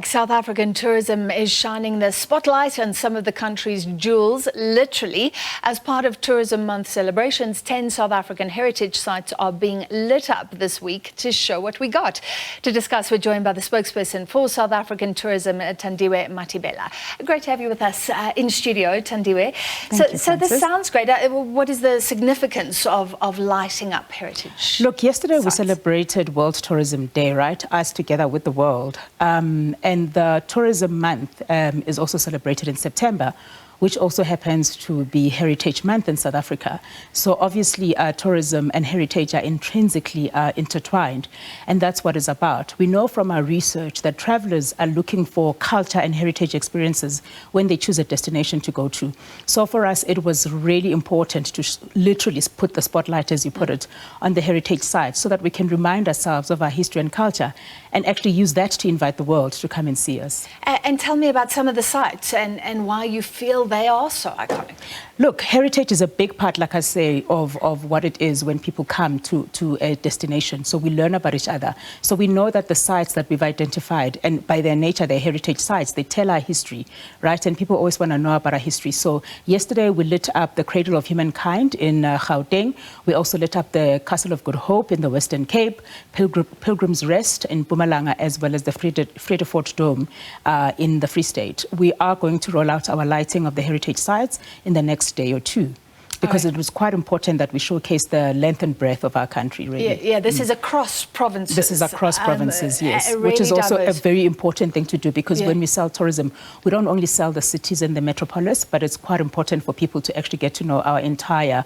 South African tourism is shining the spotlight on some of the country's jewels, literally. As part of Tourism Month celebrations, 10 South African heritage sites are being lit up this week to show what we got. To discuss, we're joined by the spokesperson for South African tourism, Thandiwe Mathibela. Great to have you with us in studio, Thandiwe. So this sounds great. What is the significance of lighting up heritage? Look, yesterday sites? We celebrated World Tourism Day, right? Us together with the world. And the Tourism Month is also celebrated in September, which also happens to be Heritage Month in South Africa. So obviously tourism and heritage are intrinsically intertwined, and that's what it's about. We know from our research that travelers are looking for culture and heritage experiences when they choose a destination to go to. So for us, it was really important to literally put the spotlight, as you put it, on the heritage sites so that we can remind ourselves of our history and culture and actually use that to invite the world to come and see us. And tell me about some of the sites and why you feel they are so iconic. Look, heritage is a big part, like I say, of what it is when people come to a destination. So we learn about each other. So we know that the sites that we've identified, and by their nature, they're heritage sites, they tell our history, right? And people always want to know about our history. So yesterday we lit up the Cradle of Humankind in Gauteng. We also lit up the Castle of Good Hope in the Western Cape, Pilgrim's Rest in Mpumalanga, as well as the Vredefort Dome in the Free State. We are going to roll out our lighting of the heritage sites in the next day or two, because it was quite important that we showcase the length and breadth of our country, really. Yeah, this is across provinces. This is across provinces, yes, really, which is also a very important thing to do, because when we sell tourism, we don't only sell the cities and the metropolis, but it's quite important for people to actually get to know our entire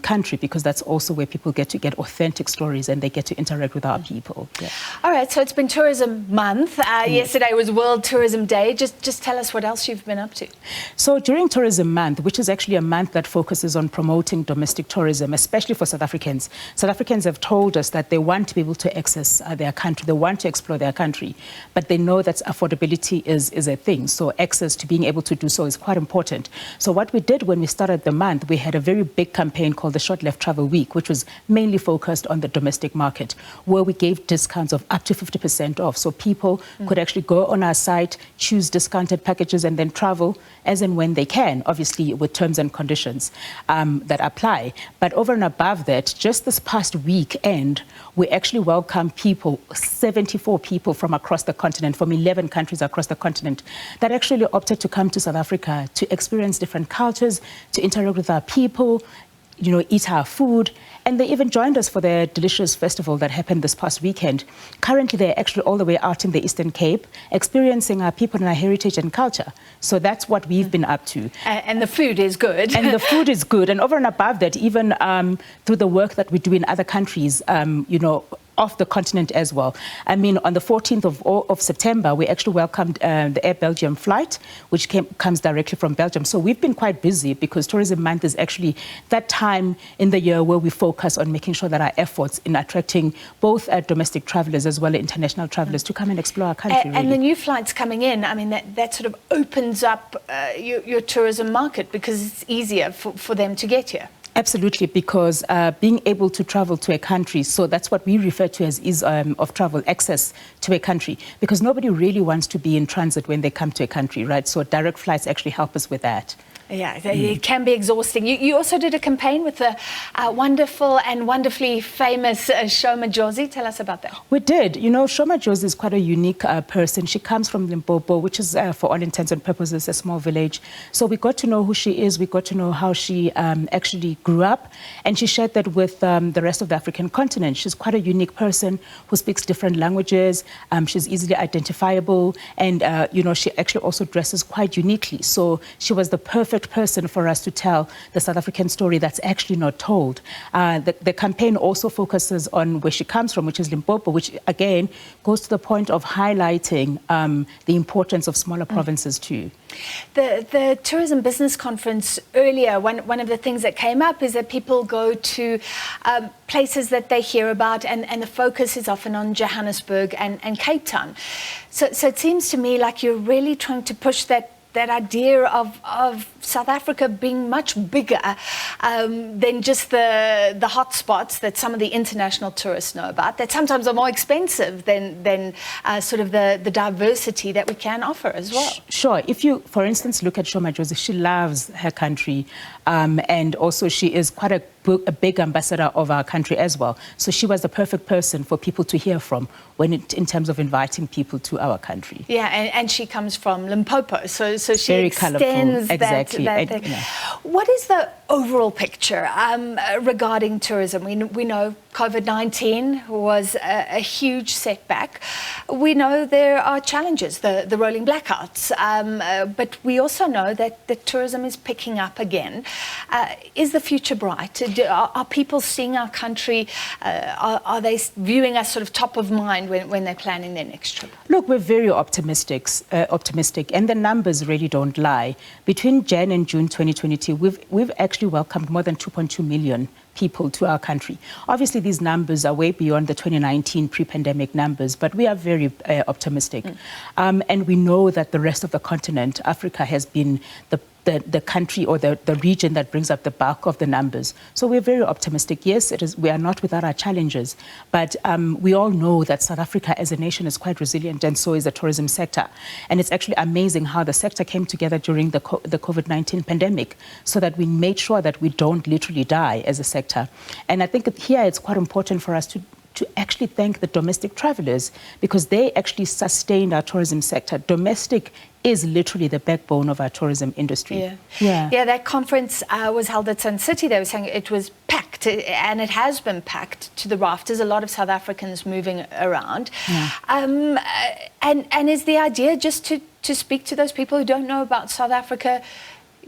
country, because that's also where people get to get authentic stories and they get to interact with our people. Yeah. All right, so it's been Tourism Month. Yesterday was World Tourism Day. Just tell us what else you've been up to. So during Tourism Month, which is actually a month that focuses on promoting domestic tourism, especially for South Africans. South Africans have told us that they want to be able to access their country, they want to explore their country, but they know that affordability is a thing. So access to being able to do so is quite important. So what we did when we started the month, we had a very big campaign called the Short Left Travel Week, which was mainly focused on the domestic market, where we gave discounts of up to 50% off. So people could actually go on our site, choose discounted packages, and then travel as and when they can, obviously with terms and conditions that apply. But over and above that, just this past weekend, we actually welcomed people, 74 people from across the continent, from 11 countries across the continent, that actually opted to come to South Africa to experience different cultures, to interact with our people, you know, eat our food, and they even joined us for their delicious festival that happened this past weekend. Currently, they're actually all the way out in the Eastern Cape, experiencing our people and our heritage and culture. So that's what we've been up to. And the food is good. And the food is good. And over and above that, even through the work that we do in other countries, you know, off the continent as well. I mean, on the 14th of September, we actually welcomed the Air Belgium flight, which comes directly from Belgium. So we've been quite busy, because Tourism Month is actually that time in the year where we focus on making sure that our efforts in attracting both domestic travelers as well as international travelers to come and explore our country. And the new flights coming in, I mean, that sort of opens up your tourism market, because it's easier for them to get here. Absolutely, because being able to travel to a country, so that's what we refer to as ease of travel, access to a country, because nobody really wants to be in transit when they come to a country, right? So direct flights actually help us with that. Yeah, it can be exhausting. You also did a campaign with the wonderful and wonderfully famous Sho Mabuza. Tell us about that. We did. You know, Sho Mabuza is quite a unique person. She comes from Limpopo, which is, for all intents and purposes, a small village. So we got to know who she is. We got to know how she actually grew up. And she shared that with the rest of the African continent. She's quite a unique person who speaks different languages. She's easily identifiable. And, you know, she actually also dresses quite uniquely. So she was the perfect person for us to tell the South African story that's actually not told. The campaign also focuses on where she comes from, which is Limpopo, which again goes to the point of highlighting the importance of smaller provinces too. The Tourism Business Conference earlier, one of the things that came up is that people go to places that they hear about, and the focus is often on Johannesburg and Cape Town. So it seems to me like you're really trying to push that idea of South Africa being much bigger than just the hotspots that some of the international tourists know about, that sometimes are more expensive than sort of the diversity that we can offer as well. Sure. If you, for instance, look at Sho Mabuza, she loves her country, and also she is quite a big ambassador of our country as well. So she was the perfect person for people to hear from in terms of inviting people to our country. Yeah, and she comes from Limpopo, so she very extends colourful. Exactly. that. What is the overall picture regarding tourism? We know COVID-19 was a huge setback. We know there are challenges, the rolling blackouts, but we also know that the tourism is picking up again. Is the future bright? Are people seeing our country? Are they viewing us sort of top of mind when they're planning their next trip? Look, we're very optimistic, and the numbers really don't lie. Between Jan and June 2022, we've actually welcomed more than 2.2 million people to our country. Obviously, these numbers are way beyond the 2019 pre-pandemic numbers, but we are very optimistic. And we know that the rest of the continent, Africa, has been the country or the region that brings up the bulk of the numbers. So we're very optimistic. Yes, we are not without our challenges, but we all know that South Africa as a nation is quite resilient, and so is the tourism sector. And it's actually amazing how the sector came together during the COVID-19 pandemic so that we made sure that we don't literally die as a sector. And I think here it's quite important for us to actually thank the domestic travelers, because they actually sustained our tourism sector. Domestic is literally the backbone of our tourism industry. Yeah, that conference was held at Sun City. They were saying it was packed, and it has been packed to the rafters. A lot of South Africans moving around. And is the idea just to speak to those people who don't know about South Africa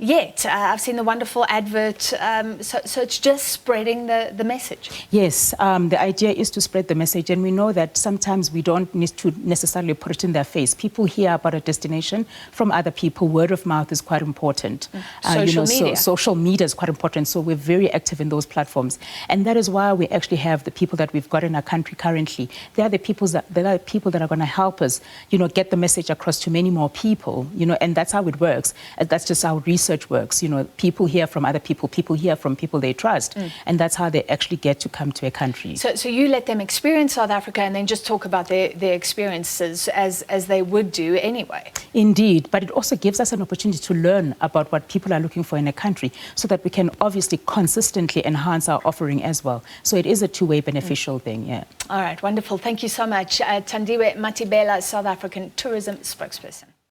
yet? I've seen the wonderful advert, so it's just spreading the message. Yes, the idea is to spread the message, and we know that sometimes we don't need to necessarily put it in their face. People hear about a destination from other people. Word of mouth is quite important. Social media. So social media is quite important, so we're very active in those platforms. And that is why we actually have the people that we've got in our country currently. They are the people that are going to help us, get the message across to many more people, and that's how it works. That's just how research works. People hear from other people hear from people they trust, and that's how they actually get to come to a country. So you let them experience South Africa and then just talk about their experiences as they would do anyway. Indeed, but it also gives us an opportunity to learn about what people are looking for in a country, so that we can obviously consistently enhance our offering as well. So it is a two-way beneficial thing, yeah. All right, wonderful. Thank you so much. Thandiwe Mathibela, South African tourism spokesperson.